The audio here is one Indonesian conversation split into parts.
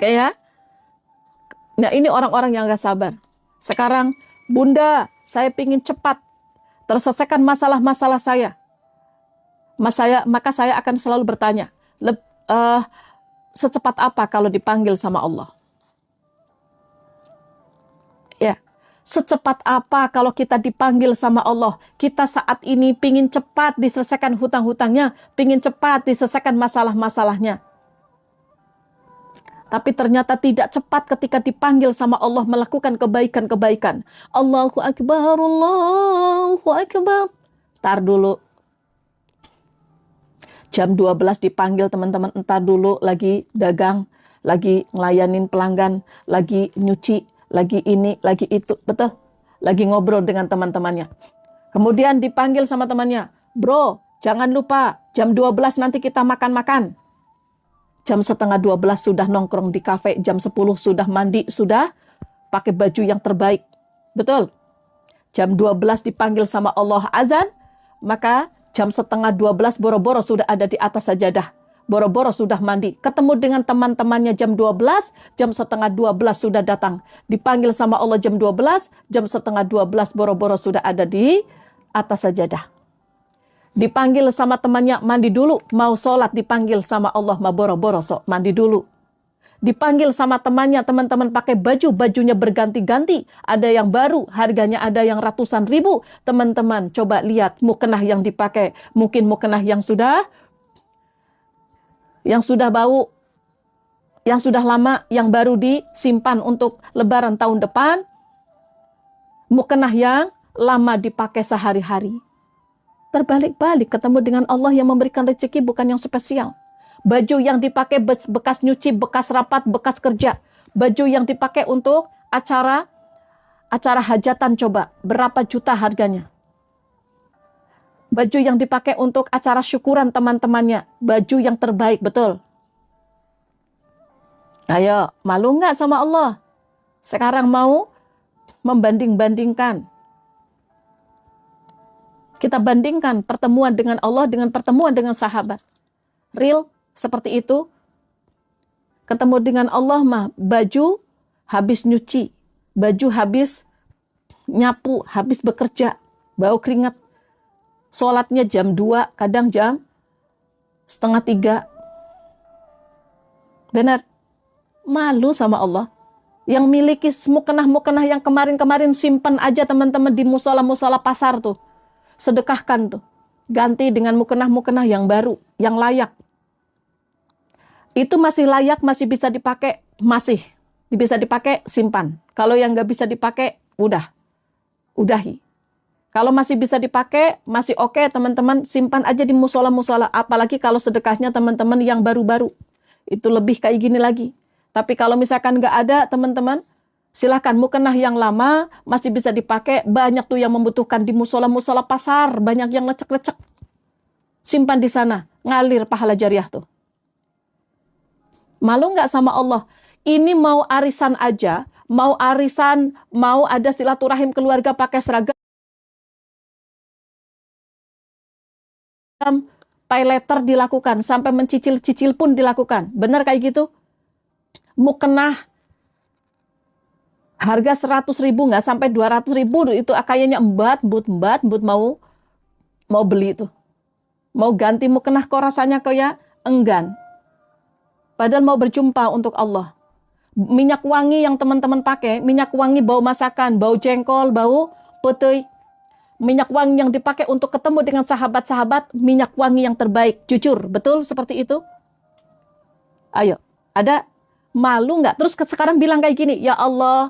Kayak, nah ini orang-orang yang gak sabar. Sekarang, Bunda, saya pingin cepat terselesaikan masalah-masalah saya. Maka saya akan selalu bertanya, secepat apa kalau dipanggil sama Allah? Ya, secepat apa kalau kita dipanggil sama Allah? Kita saat ini pingin cepat diselesaikan hutang-hutangnya, pingin cepat diselesaikan masalah-masalahnya. Tapi ternyata tidak cepat ketika dipanggil sama Allah melakukan kebaikan-kebaikan. Allahu Akbar, Allahu Akbar. Ntar dulu. Jam 12 dipanggil teman-teman, entar dulu lagi dagang, lagi ngelayanin pelanggan, lagi nyuci, lagi ini, lagi itu. Betul? Lagi ngobrol dengan teman-temannya. Kemudian dipanggil sama temannya, bro, jangan lupa jam 12 nanti kita makan-makan. Jam setengah 12 sudah nongkrong di kafe, jam 10 sudah mandi, sudah pakai baju yang terbaik. Betul? Jam 12 dipanggil sama Allah azan, maka jam setengah 12 boro-boro sudah ada di atas sajadah. Boro-boro sudah mandi. Ketemu dengan teman-temannya jam 12, jam setengah 12 sudah datang. Dipanggil sama Allah jam 12, jam setengah 12 boro-boro sudah ada di atas sajadah. Dipanggil sama temannya, mandi dulu, mau sholat, dipanggil sama Allah, ma boro-boro sok, mandi dulu. Dipanggil sama temannya, teman-teman pakai baju, bajunya berganti-ganti, ada yang baru, harganya ada yang ratusan ribu. Teman-teman coba lihat mukena yang dipakai, mungkin mukena yang sudah bau, yang sudah lama, yang baru disimpan untuk lebaran tahun depan, mukena yang lama dipakai sehari-hari. Terbalik-balik ketemu dengan Allah yang memberikan rezeki bukan yang spesial. Baju yang dipakai bekas nyuci, bekas rapat, bekas kerja. Baju yang dipakai untuk acara hajatan coba. Berapa juta harganya? Baju yang dipakai untuk acara syukuran teman-temannya. Baju yang terbaik, betul. Ayo, malu nggak sama Allah? Sekarang mau membanding-bandingkan. Kita bandingkan pertemuan dengan Allah dengan pertemuan dengan sahabat. Real seperti itu. Ketemu dengan Allah mah baju habis nyuci, baju habis nyapu, habis bekerja, bau keringat. Sholatnya jam 2, kadang jam setengah 3. Benar? Malu sama Allah. Yang miliki mukenah-mukenah yang kemarin-kemarin simpan aja teman-teman di musola-musola pasar tuh. Sedekahkan tuh. Ganti dengan mukenah-mukenah yang baru, yang layak. Itu masih layak, masih bisa dipakai, masih bisa dipakai, simpan. Kalau yang nggak bisa dipakai, udahi. Kalau masih bisa dipakai, masih oke, teman-teman, simpan aja di musola-musola. Apalagi kalau sedekahnya teman-teman yang baru-baru. Itu lebih kayak gini lagi. Tapi kalau misalkan nggak ada, teman-teman, silahkan mukenah yang lama masih bisa dipakai. Banyak tuh yang membutuhkan di musola-musola pasar. Banyak yang lecek-lecek. Simpan di sana. Ngalir pahala jariah tuh. Malu nggak sama Allah? Ini mau arisan aja. Mau arisan, mau ada silaturahim keluarga pakai seragam. Pay letter dilakukan. Sampai mencicil-cicil pun dilakukan. Benar kayak gitu? Mukenah harga 100.000 nggak sampai 200.000 itu kayaknya mbut mau beli itu. Mau ganti mukenah kok rasanya kayak enggan. Padahal mau berjumpa untuk Allah. Minyak wangi yang teman-teman pakai, minyak wangi bau masakan, bau jengkol, bau putih. Minyak wangi yang dipakai untuk ketemu dengan sahabat-sahabat, minyak wangi yang terbaik. Jujur, betul seperti itu? Ayo, ada malu nggak? Terus sekarang bilang kayak gini, ya Allah,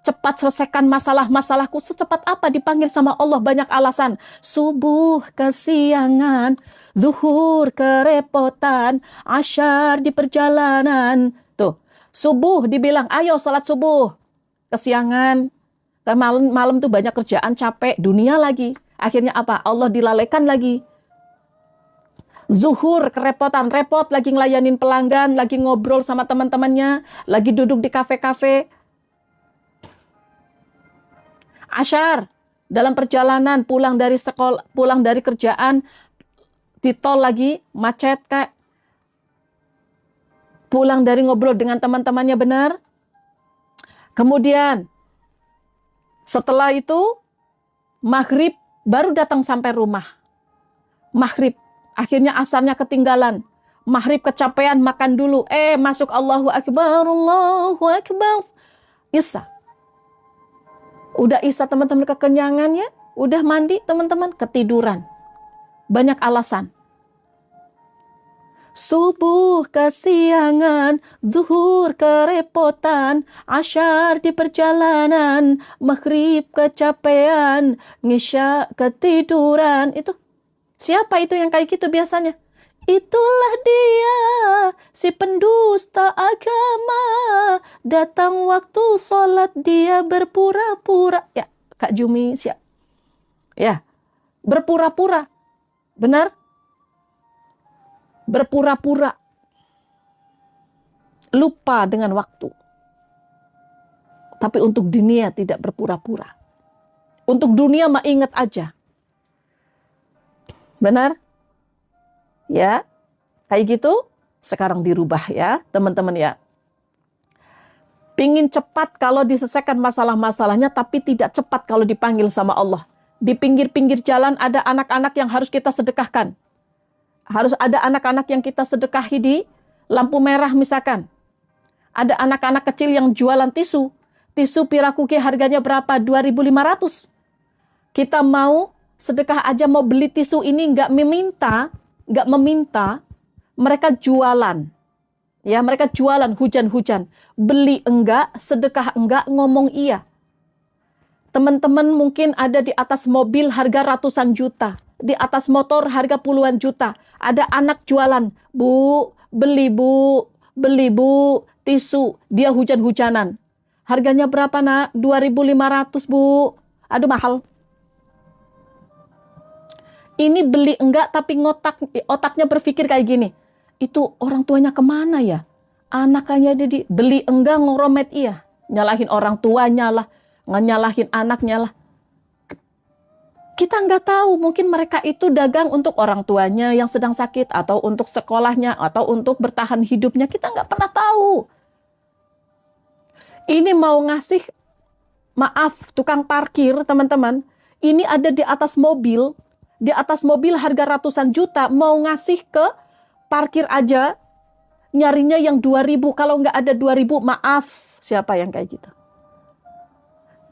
cepat selesaikan masalah-masalahku. Secepat apa dipanggil sama Allah? Banyak alasan. Subuh kesiangan, zuhur kerepotan, asyar di perjalanan. Tuh, subuh dibilang, ayo salat subuh. Kesiangan, malam tuh banyak kerjaan, capek, dunia lagi. Akhirnya apa? Allah dilalaikan lagi. Zuhur kerepotan, repot lagi ngelayanin pelanggan, lagi ngobrol sama teman-temannya, lagi duduk di kafe-kafe. Asyar, dalam perjalanan pulang dari sekolah, pulang dari kerjaan, di tol lagi macet kayak pulang dari ngobrol dengan teman-temannya benar. Kemudian setelah itu maghrib baru datang sampai rumah. Maghrib, akhirnya asarnya ketinggalan. Maghrib kecapean, makan dulu. Masuk Allahu Akbar, Allahu Akbar. Isya. Udah isya teman-teman kekenyangan ya. Udah mandi teman-teman, ketiduran. Banyak alasan. Subuh kesiangan, zuhur kerepotan, asyar di perjalanan, maghrib kecapean, ngisya ketiduran. Itu siapa itu yang kayak gitu biasanya? Itulah dia, si pendusta agama. Datang waktu sholat dia berpura-pura. Ya, Kak Jumi siap. Ya, berpura-pura. Benar? Berpura-pura. Lupa dengan waktu. Tapi untuk dunia tidak berpura-pura. Untuk dunia mah ingat aja. Benar? Ya, kayak gitu. Sekarang dirubah ya, teman-teman ya. Pingin cepat kalau diselesaikan masalah-masalahnya, tapi tidak cepat kalau dipanggil sama Allah. Di pinggir-pinggir jalan ada anak-anak yang harus kita sedekahkan. Harus ada anak-anak yang kita sedekahi di lampu merah misalkan. Ada anak-anak kecil yang jualan tisu. Tisu Pirakuki harganya berapa? 2.500. Kita mau sedekah aja, mau beli tisu ini nggak meminta, mereka jualan. Ya, mereka jualan hujan-hujan. Beli enggak, sedekah enggak, ngomong iya. Teman-teman mungkin ada di atas mobil harga ratusan juta. Di atas motor harga puluhan juta. Ada anak jualan. Bu, beli bu, tisu. Dia hujan-hujanan. Harganya berapa nak? 2.500 bu. Aduh mahal. Ini beli enggak tapi otaknya berpikir kayak gini. Itu orang tuanya kemana ya? Anaknya jadi beli enggak ngoromet iya. Nyalahin orang tuanya lah. Nyalahin anaknya lah. Kita nggak tahu, mungkin mereka itu dagang untuk orang tuanya yang sedang sakit, atau untuk sekolahnya, atau untuk bertahan hidupnya. Kita nggak pernah tahu. Ini mau ngasih, maaf, tukang parkir, teman-teman. Ini ada di atas mobil harga ratusan juta, mau ngasih ke parkir aja, nyarinya yang 2.000. Kalau nggak ada 2.000, maaf, siapa yang kayak gitu?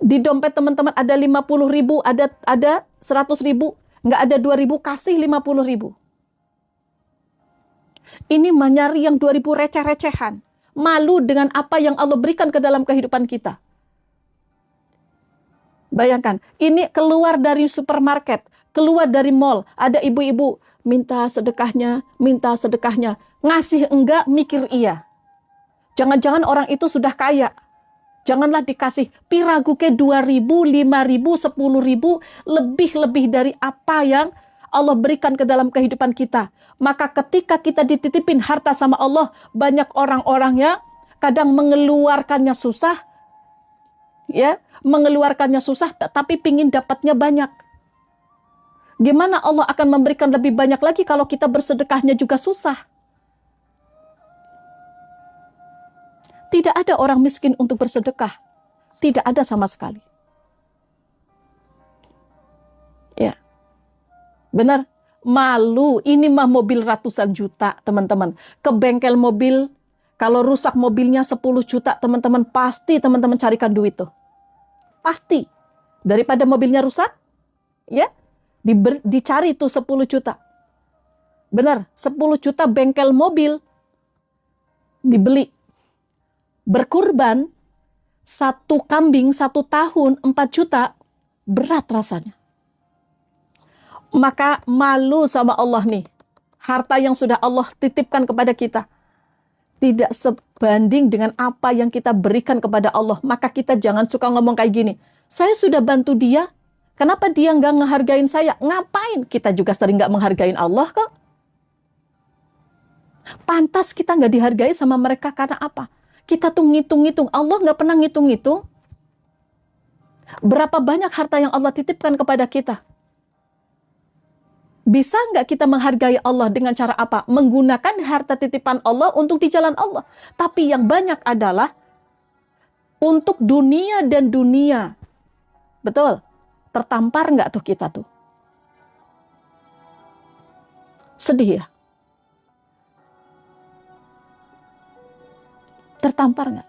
Di dompet teman-teman ada 50.000, ada 100.000, nggak ada 2.000, kasih 50.000. Ini menyari yang 2.000 receh-recehan. Malu dengan apa yang Allah berikan ke dalam kehidupan kita. Bayangkan, ini keluar dari supermarket, keluar dari mall, ada ibu-ibu minta sedekahnya, ngasih enggak, mikir iya. Jangan-jangan orang itu sudah kaya. Janganlah dikasih Pirakuki 2.000, 5.000, 10.000, lebih dari apa yang Allah berikan ke dalam kehidupan kita. Maka ketika kita dititipin harta sama Allah, banyak orang-orang ya kadang mengeluarkannya susah, tapi pingin dapatnya banyak. Gimana Allah akan memberikan lebih banyak lagi kalau kita bersedekahnya juga susah? Tidak ada orang miskin untuk bersedekah. Tidak ada sama sekali. Ya. Benar. Malu. Ini mah mobil ratusan juta, teman-teman. Ke bengkel mobil, kalau rusak mobilnya 10 juta, teman-teman, pasti teman-teman carikan duit tuh. Pasti. Daripada mobilnya rusak, ya, dicari tuh 10 juta. Benar, 10 juta bengkel mobil dibeli. Berkurban 1 kambing 1 tahun 4 juta, berat rasanya. Maka malu sama Allah nih. Harta yang sudah Allah titipkan kepada kita tidak sebanding dengan apa yang kita berikan kepada Allah. Maka kita jangan suka ngomong kayak gini. Saya sudah bantu dia, kenapa dia nggak ngehargain saya? Ngapain? Kita juga sering nggak menghargain Allah kok. Pantas kita nggak dihargai sama mereka karena apa? Kita tuh ngitung-ngitung. Allah nggak pernah ngitung-ngitung. Berapa banyak harta yang Allah titipkan kepada kita. Bisa nggak kita menghargai Allah dengan cara apa? Menggunakan harta titipan Allah untuk di jalan Allah. Tapi yang banyak adalah untuk dunia dan dunia. Betul? Tertampar nggak tuh kita tuh? Sedih ya? Tertampar nggak?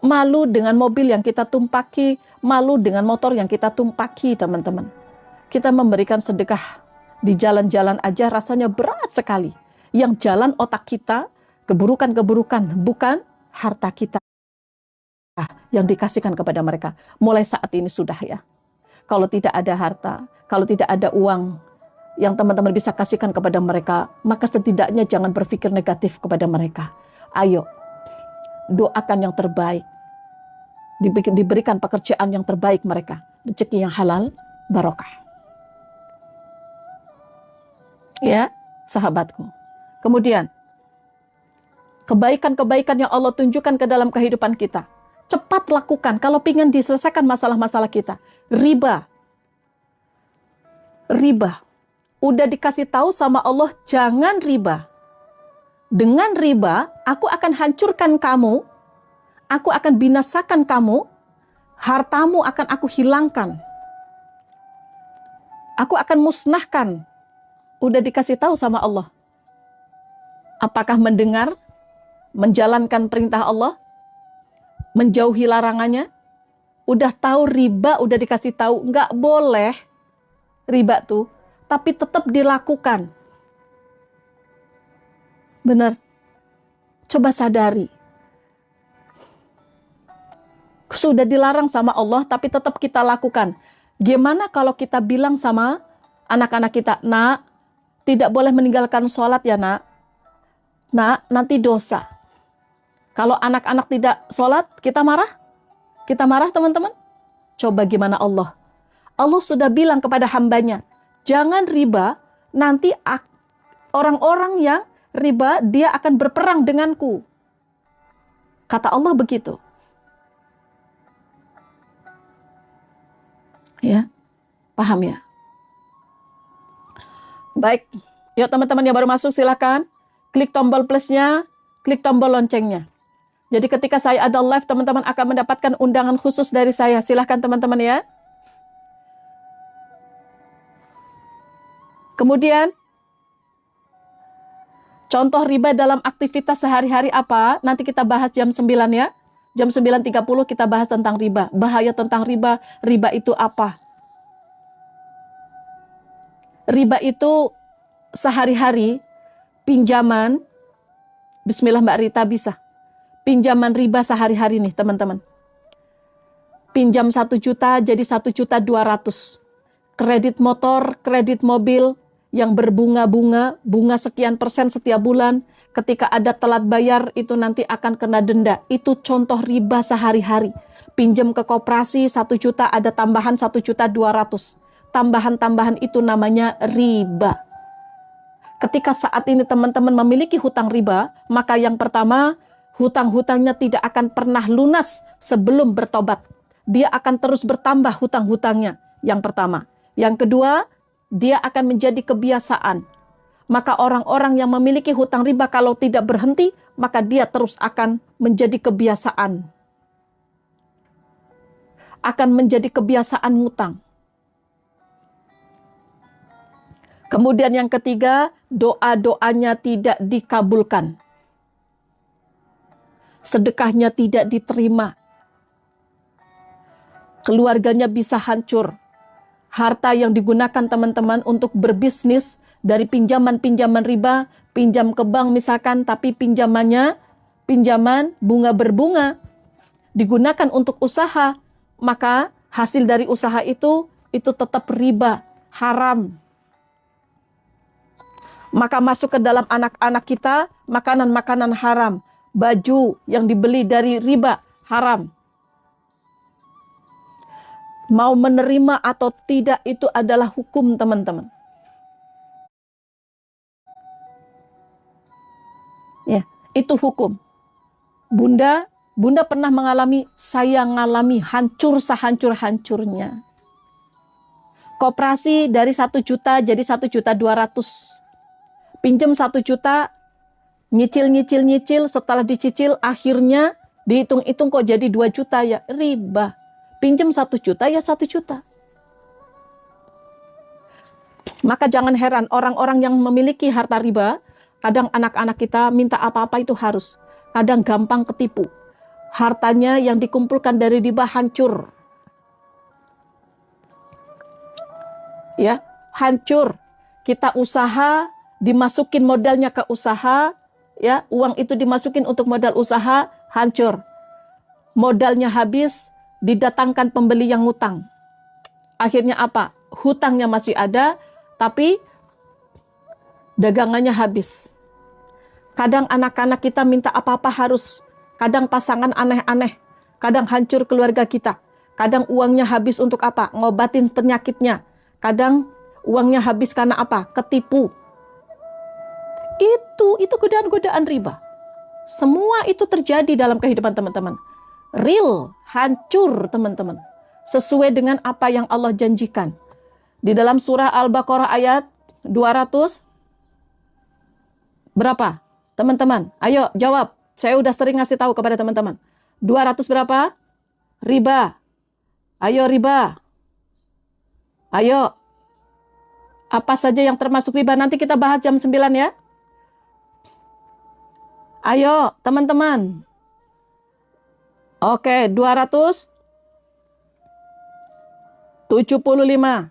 Malu dengan mobil yang kita tumpaki, malu dengan motor yang kita tumpaki, teman-teman. Kita memberikan sedekah di jalan-jalan aja rasanya berat sekali. Yang jalan otak kita, keburukan-keburukan, bukan harta kita yang dikasihkan kepada mereka. Mulai saat ini sudah ya. Kalau tidak ada harta, kalau tidak ada uang yang teman-teman bisa kasihkan kepada mereka, maka setidaknya jangan berpikir negatif kepada mereka. Ayo, doakan yang terbaik. Diberikan pekerjaan yang terbaik mereka. Rezeki yang halal, barokah. Ya, sahabatku. Kemudian, kebaikan-kebaikan yang Allah tunjukkan ke dalam kehidupan kita. Cepat lakukan kalau ingin diselesaikan masalah-masalah kita. Riba. Udah dikasih tahu sama Allah, jangan riba. Dengan riba, aku akan hancurkan kamu, aku akan binasakan kamu, hartamu akan aku hilangkan. Aku akan musnahkan. Udah dikasih tahu sama Allah. Apakah mendengar, menjalankan perintah Allah, menjauhi larangannya? Udah tahu riba, udah dikasih tahu, nggak boleh riba tuh, tapi tetap dilakukan. Benar. Coba sadari. Sudah dilarang sama Allah, tapi tetap kita lakukan. Gimana kalau kita bilang sama anak-anak kita, nak, tidak boleh meninggalkan sholat ya nak. Nak, nanti dosa. Kalau anak-anak tidak sholat, kita marah? Kita marah teman-teman? Coba gimana Allah? Allah sudah bilang kepada hambanya, jangan riba, nanti orang-orang yang riba, dia akan berperang denganku. Kata Allah begitu. Ya, paham ya? Baik, yuk teman-teman yang baru masuk silakan klik tombol plusnya, klik tombol loncengnya. Jadi ketika saya ada live, teman-teman akan mendapatkan undangan khusus dari saya. Silahkan teman-teman ya. Kemudian, contoh riba dalam aktivitas sehari-hari apa? Nanti kita bahas jam 9 ya. Jam 9.30 kita bahas tentang riba. Bahaya tentang riba. Riba itu apa? Riba itu sehari-hari pinjaman. Bismillah Mbak Rita bisa. Pinjaman riba sehari-hari nih teman-teman. Pinjam 1 juta jadi 1.200.000. Kredit motor, kredit mobil yang berbunga-bunga, bunga sekian persen setiap bulan. Ketika ada telat bayar itu nanti akan kena denda. Itu contoh riba sehari-hari. Pinjam ke koperasi 1 juta ada tambahan 1.200.000. Tambahan-tambahan itu namanya riba. Ketika saat ini teman-teman memiliki hutang riba, maka yang pertama, hutang-hutangnya tidak akan pernah lunas sebelum bertobat. Dia akan terus bertambah hutang-hutangnya. Yang pertama. Yang kedua, dia akan menjadi kebiasaan. Maka orang-orang yang memiliki hutang riba kalau tidak berhenti, maka dia terus akan menjadi kebiasaan. Akan menjadi kebiasaan ngutang. Kemudian yang ketiga, doa-doanya tidak dikabulkan. Sedekahnya tidak diterima. Keluarganya bisa hancur. Harta yang digunakan teman-teman untuk berbisnis dari pinjaman-pinjaman riba, pinjam ke bank misalkan, tapi pinjamannya pinjaman bunga berbunga, digunakan untuk usaha, maka hasil dari usaha itu tetap riba, haram. Maka masuk ke dalam anak-anak kita makanan-makanan haram, baju yang dibeli dari riba, haram. Mau menerima atau tidak itu adalah hukum teman-teman. Ya, itu hukum. Bunda pernah mengalami, saya ngalami hancur sehancur-hancurnya. Koperasi dari 1 juta jadi 1.200.000. Pinjam 1 juta, nyicil, setelah dicicil akhirnya dihitung-hitung kok jadi 2 juta, ya riba. Pinjam 1 juta ya 1 juta. Maka jangan heran orang-orang yang memiliki harta riba, kadang anak-anak kita minta apa-apa itu harus. Kadang gampang ketipu. Hartanya yang dikumpulkan dari riba hancur. Ya, hancur. Kita usaha, dimasukin modalnya ke usaha, ya, uang itu dimasukin untuk modal usaha, hancur. Modalnya habis, didatangkan pembeli yang ngutang. Akhirnya apa? Hutangnya masih ada, tapi dagangannya habis. Kadang anak-anak kita minta apa-apa harus. Kadang pasangan aneh-aneh. Kadang hancur keluarga kita. Kadang uangnya habis untuk apa? Ngobatin penyakitnya. Kadang uangnya habis karena apa? Ketipu. Itu godaan-godaan riba. Semua itu terjadi dalam kehidupan teman-teman. Real, hancur teman-teman. Sesuai dengan apa yang Allah janjikan. Di dalam surah Al-Baqarah ayat 200 berapa? Teman-teman, ayo jawab. Saya udah sering ngasih tahu kepada teman-teman. 200 berapa? Riba. Ayo riba. Ayo. Apa saja yang termasuk riba? Nanti kita bahas jam 9 ya. Ayo teman-teman. Oke, 275.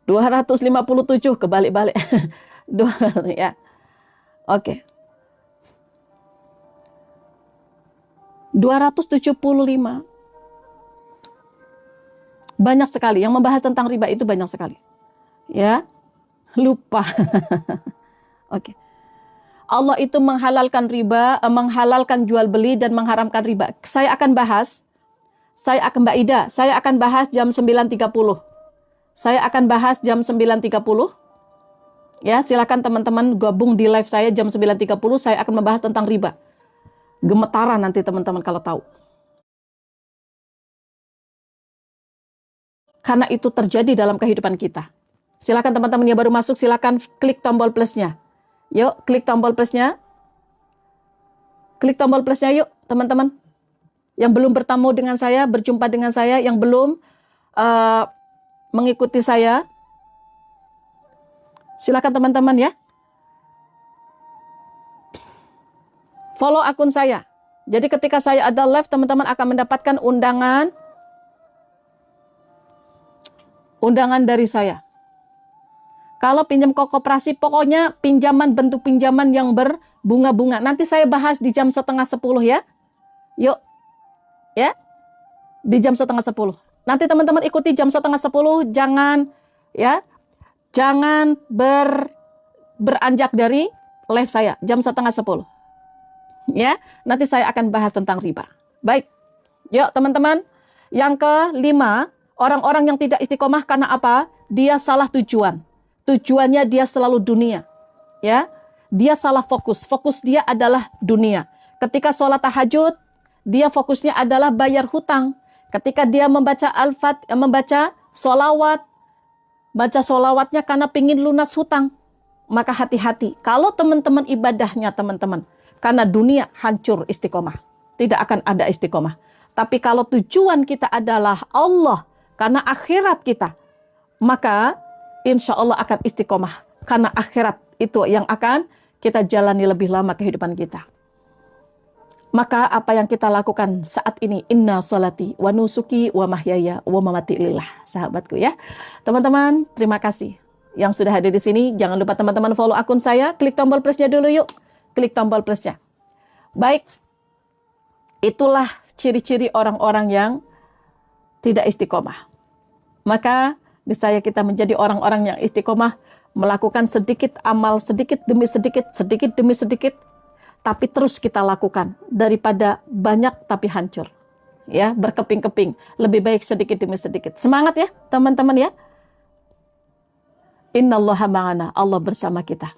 257 kebalik-balik. Ya. Oke. 275. Banyak sekali yang membahas tentang riba, itu banyak sekali. Ya. Lupa. Oke. Allah itu menghalalkan riba, menghalalkan jual beli dan mengharamkan riba. Saya akan bahas. Mbak Ida, saya akan bahas jam 9.30. Saya akan bahas jam 9.30. Ya, silakan teman-teman gabung di live saya jam 9.30. Saya akan membahas tentang riba. Gemetaran nanti teman-teman kalau tahu. Karena itu terjadi dalam kehidupan kita. Silakan teman-teman yang baru masuk, silakan klik tombol plusnya. Yuk, klik tombol plusnya. Klik tombol plusnya yuk, teman-teman. Yang belum bertemu dengan saya, berjumpa dengan saya, yang belum mengikuti saya, silakan teman-teman ya. Follow akun saya. Jadi ketika saya ada live, teman-teman akan mendapatkan undangan dari saya. Kalau pinjam ke koperasi, pokoknya pinjaman, bentuk pinjaman yang berbunga-bunga. Nanti saya bahas di jam 9:30 ya. Yuk. Ya. Di jam 9:30. Nanti teman-teman ikuti jam 9:30, jangan beranjak dari live saya jam 9:30. Ya, nanti saya akan bahas tentang riba. Baik. Yuk teman-teman. Yang kelima, orang-orang yang tidak istiqomah karena apa? Dia salah tujuan. Tujuannya dia selalu dunia. Ya. Dia salah fokus. Fokus dia adalah dunia. Ketika sholat tahajud, dia fokusnya adalah bayar hutang. Ketika dia membaca membaca sholawat, baca sholawatnya karena pingin lunas hutang. Maka hati-hati. Kalau teman-teman ibadahnya teman-teman, karena dunia, hancur istiqomah. Tidak akan ada istiqomah. Tapi kalau tujuan kita adalah Allah, karena akhirat kita, maka insya Allah akan istiqomah. Karena akhirat itu yang akan kita jalani lebih lama kehidupan kita. Maka apa yang kita lakukan saat ini, inna sholati wa nusuki wa mahyaya wa mamati lillah, sahabatku ya. Teman-teman, terima kasih yang sudah hadir di sini. Jangan lupa teman-teman follow akun saya, klik tombol plusnya dulu yuk. Klik tombol plusnya. Baik, itulah ciri-ciri orang-orang yang tidak istiqomah. Maka niscaya kita menjadi orang-orang yang istiqomah, melakukan sedikit amal, sedikit demi sedikit, sedikit demi sedikit, tapi terus kita lakukan daripada banyak tapi hancur. Ya, berkeping-keping. Lebih baik sedikit demi sedikit. Semangat ya, teman-teman ya. Innallaha ma'ana, Allah bersama kita.